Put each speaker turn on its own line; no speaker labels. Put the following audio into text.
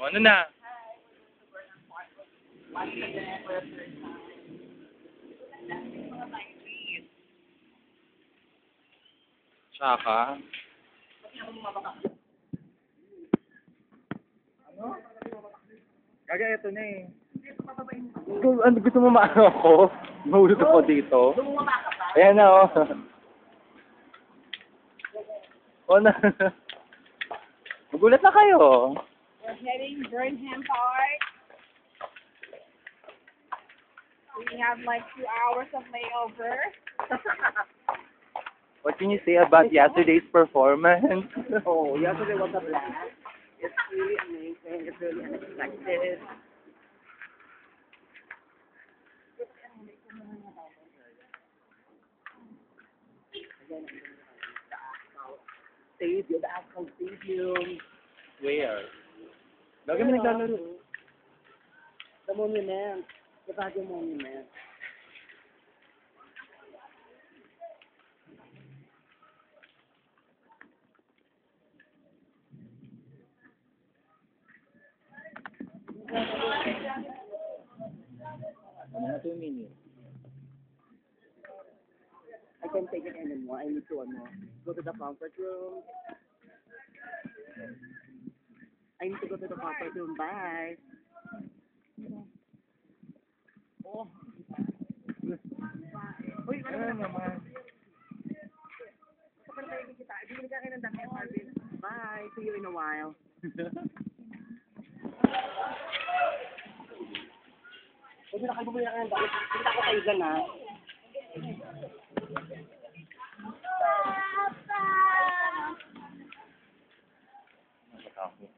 O, ano na? Tsaka? Gaga, ito na eh. Gusto mo maano ako? Mahulog ako dito. Ayan na, oh. O na. Magulat na kayo.
We're heading Burnham Park. We have like 2 hours of layover.
What can you say about yesterday's performance?
Oh, yesterday was a blast. It's really amazing. It's really unexpected. Stadium, the actual stadium.
Where? Lagi mo naglalaro.
The monument. The Baguio Monument.
Ano na 2 minutes?
I can't take it anymore. I need to go to the comfort room. I need to go to the comfort room. Bye. Oh. Uy, ano naman? Bye. See you in a while. Huwag na kayo bumili na kayo ng damit. Kita ko kayo dyan, ha?
Nakatakot.